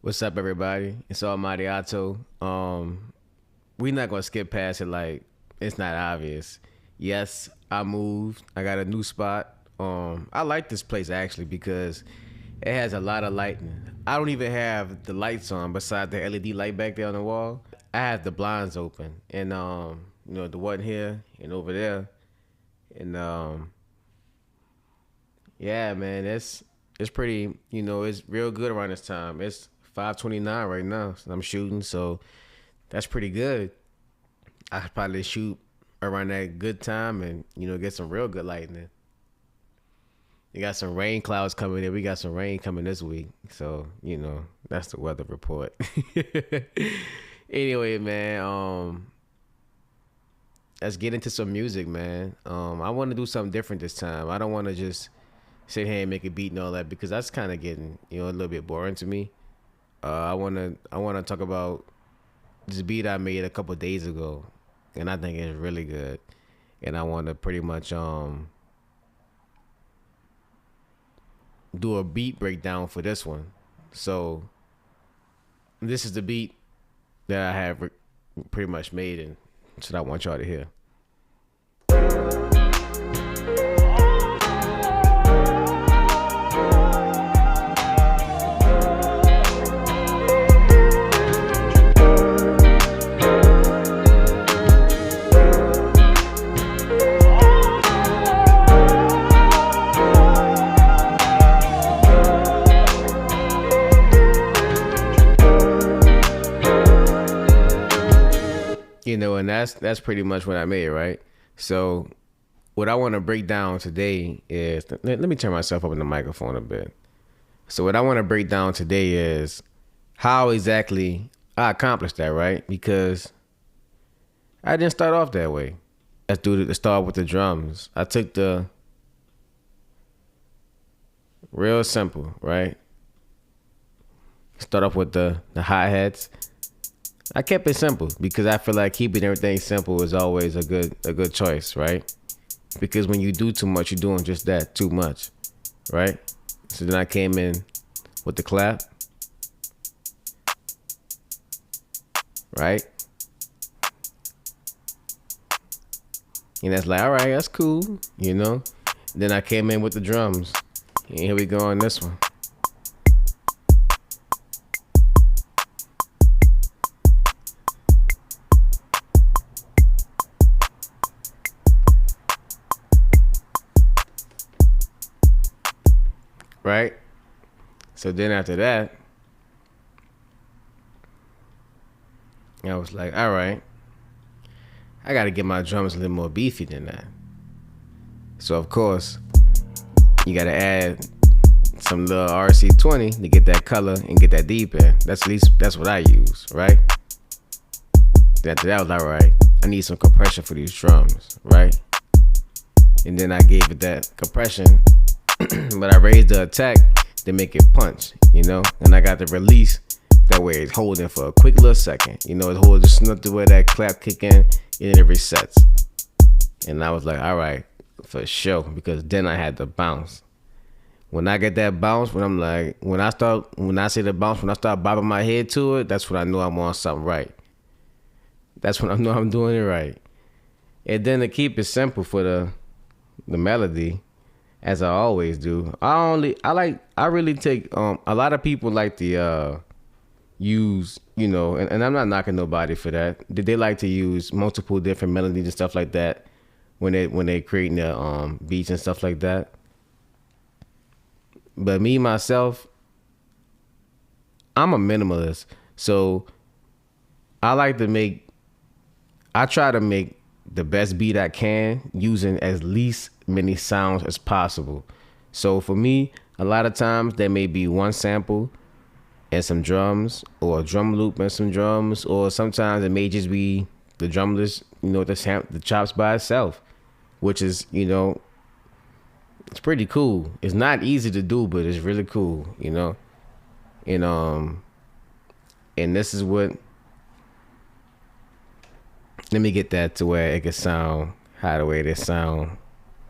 What's up, everybody? It's AlmightyyOtto. We're not gonna skip past it like it's not obvious. Yes, I moved. I got a new spot. I like this place actually because it has a lot of lighting. I don't even have the lights on besides the LED light back there on the wall. I have the blinds open, and the one here and over there, and yeah, man, it's pretty. It's real good around this time. It's 5:29 right now. So I'm shooting, so that's pretty good. I could probably shoot around that good time and get some real good lightning. You got some rain clouds coming in. We got some rain coming this week, so that's the weather report. Anyway, man, let's get into some music, man. I want to do something different this time. I don't want to just sit here and make a beat and all that because that's kind of getting a little bit boring to me. I wanna talk about this beat I made a couple days ago, and I think it's really good. And I want to pretty much do a beat breakdown for this one. So this is the beat that I have pretty much made, and that's what I want y'all to hear. And that's pretty much what I made, right? So what I want to break down today is, let me turn myself up in the microphone a bit. So what I want to break down today is how exactly I accomplished that, right? Because I didn't start off that way. Let's start with the drums. I took the real simple, right? Start off with the hi-hats. I kept it simple because I feel like keeping everything simple is always a good choice, right? Because when you do too much, you're doing just that, too much, right? So then I came in with the clap, right? And that's like, all right, that's cool, Then I came in with the drums, and here we go on this one. Right? So then after that, I was like, all right, I got to get my drums a little more beefy than that. So of course, you got to add some little RC20 to get that color and get that deep in. That's what I use, right? Then after that, I was like, all right, I need some compression for these drums, right? And then I gave it that compression, but I raised the attack to make it punch, and I got the release that way it's holding for a quick little second, it's holding just enough to where that clap kick in and then it resets. And I was like, all right, for sure, because then I had the bounce. When I get that bounce, when I say the bounce, when I start bobbing my head to it, that's when I know I'm on something right. That's when I know I'm doing it right. And then to keep it simple for the melody, as I always do, I really take a lot of people like to use, and I'm not knocking nobody for that. They like to use multiple different melodies and stuff like that when they creating their beats and stuff like that. But me myself, I'm a minimalist, so I try to make the best beat I can using as least many sounds as possible. So for me, a lot of times there may be one sample and some drums, or a drum loop and some drums, or sometimes it may just be the drumless, the chops by itself, which is, it's pretty cool. It's not easy to do, but it's really cool, and this is what, let me get that to where it could sound how the way it sound.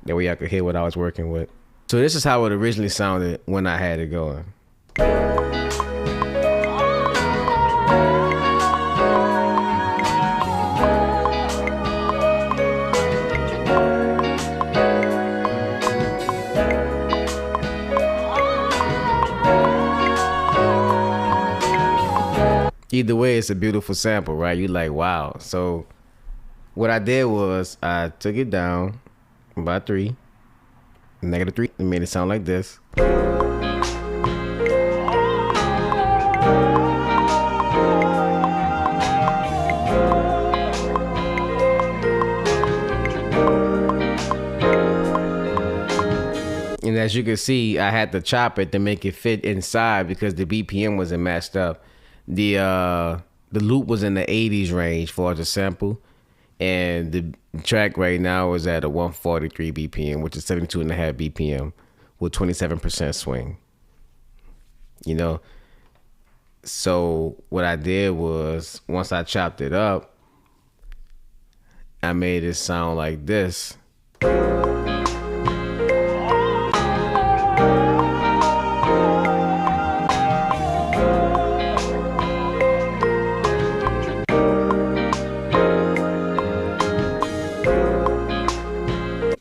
That way I could hear what I was working with. So this is how it originally sounded when I had it going. Either way, it's a beautiful sample, right? You like, wow. So what I did was I took it down by 3, -3, and made it sound like this. And as you can see, I had to chop it to make it fit inside because the BPM wasn't matched up. The loop was in the 80s range for the sample, and the track right now is at a 143 BPM, which is 72.5 BPM with 27% swing. You know, so what I did was once I chopped it up, I made it sound like this.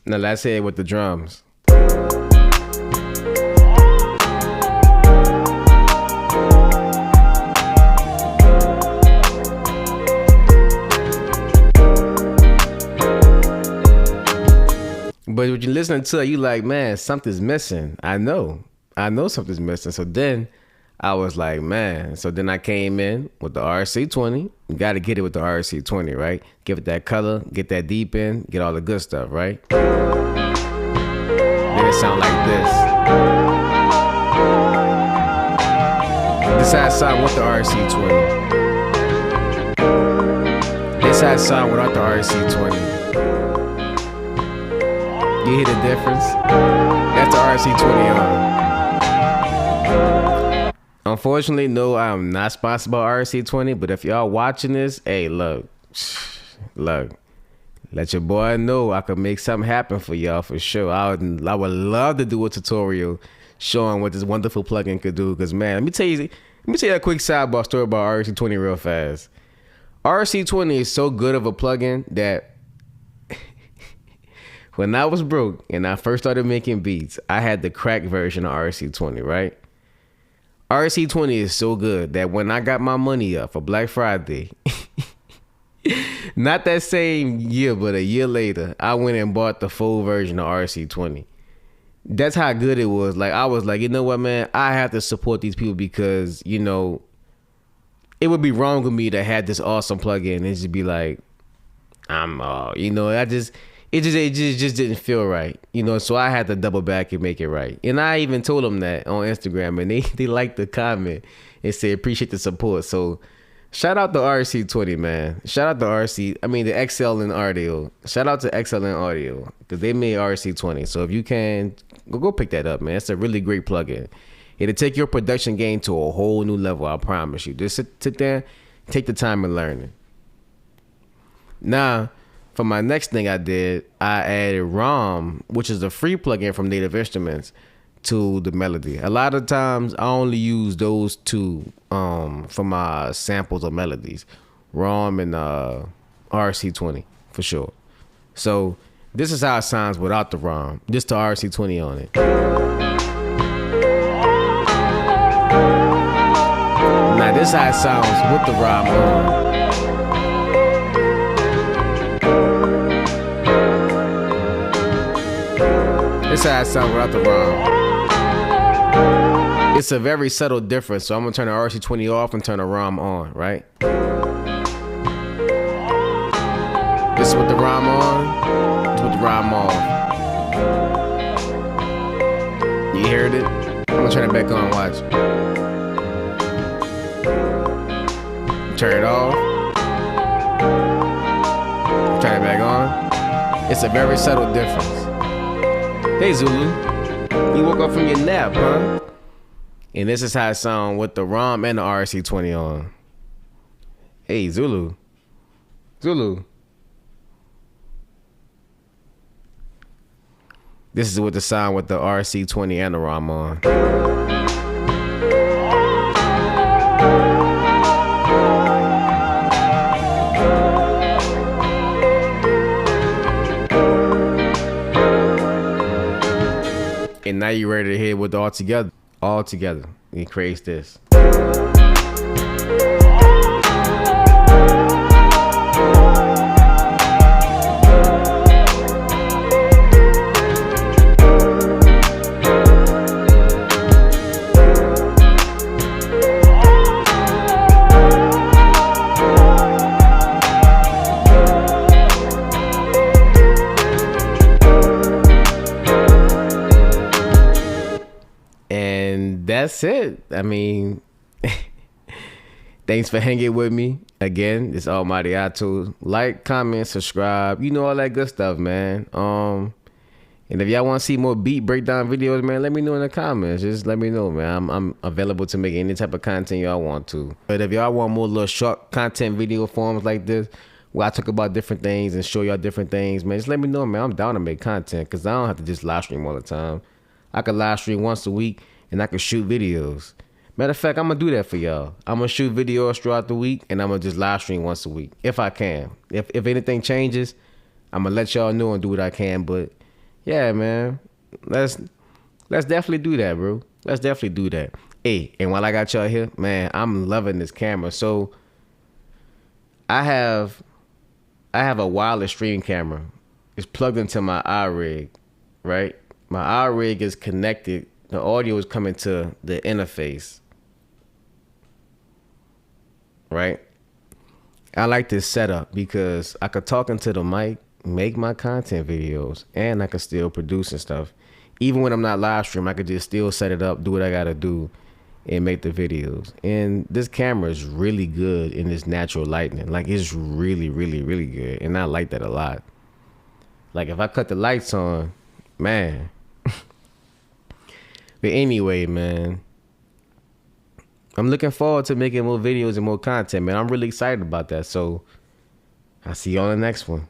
Now let's hear it with the drums. But when you listening to it, you like, man, something's missing. I know something's missing. So then I was like, man. So then I came in with the RC20. You got to get it with the RC20, right? Give it that color, get that deep in, get all the good stuff, right? Then it sound like this. This how it sound with the RC20. This how it sound without the RC20. You hear the difference? That's the RC20 on. Unfortunately, no, I'm not sponsored by RC20, but if y'all watching this, hey, look, let your boy know I could make something happen for y'all for sure. I would love to do a tutorial showing what this wonderful plugin could do. Cause man, let me tell you a quick sidebar story about RC20 real fast. RC20 is so good of a plugin that when I was broke and I first started making beats, I had the crack version of RC20, right? RC20 is so good that when I got my money up for Black Friday, not that same year, but a year later, I went and bought the full version of RC20. That's how good it was. Like, I was like, you know what, man? I have to support these people because, you know, it would be wrong of me to have this awesome plugin and just be like, you know, it just didn't feel right, you know. So I had to double back and make it right. And I even told them that on Instagram, and they liked the comment and said appreciate the support. So shout out to RC20, man. Shout out to the XL and Audio. Shout out to XL and Audio because they made RC20. So if you can go pick that up, man. It's a really great plugin. It'll take your production game to a whole new level. I promise you. Just sit there, take the time and learn it. Now, for my next thing I did, I added ROM, which is a free plugin from Native Instruments, to the melody. A lot of times I only use those two for my samples of melodies, ROM and RC20 for sure. So this is how it sounds without the ROM. Just the RC20 on it. Now this is how it sounds with the ROM on. This is how it sounds without the ROM. It's a very subtle difference, so I'm gonna turn the RC20 off and turn the ROM on, right? This is with the ROM on, this is with the ROM off. You heard it? I'm gonna turn it back on, watch. Turn it off. Turn it back on. It's a very subtle difference. Hey Zulu, you woke up from your nap, huh? And this is how it sounds with the ROM and the RC20 on. Hey Zulu. This is what the sound with the RC20 and the ROM on. And now you're ready to hit with all together. It creates this. what? I mean, thanks for hanging with me. Again, it's AlmightyyOtto. Like, comment, subscribe. You know, all that good stuff, man. And if y'all want to see more beat breakdown videos, man, let me know in the comments. Just let me know, man. I'm available to make any type of content y'all want to. But if y'all want more little short content video forms like this, where I talk about different things and show y'all different things, man, just let me know, man. I'm down to make content because I don't have to just live stream all the time. I could live stream once a week and I could shoot videos. Matter of fact, I'm going to do that for y'all. I'm going to shoot videos throughout the week and I'm going to just live stream once a week if I can. If anything changes, I'm going to let y'all know and do what I can. But yeah, man, let's definitely do that, bro. Let's definitely do that. Hey, and while I got y'all here, man, I'm loving this camera. So I have a wireless stream camera. It's plugged into my iRig, right? My iRig is connected. The audio is coming to the interface, right? I like this setup because I could talk into the mic, make my content videos, and I could still produce and stuff. Even when I'm not live stream, I could just still set it up, do what I gotta do, and make the videos. And this camera is really good in this natural lighting. Like, it's really, really, really good. And I like that a lot. Like, if I cut the lights on, man. But anyway, man, I'm looking forward to making more videos and more content, man. I'm really excited about that. So I'll see you on the next one.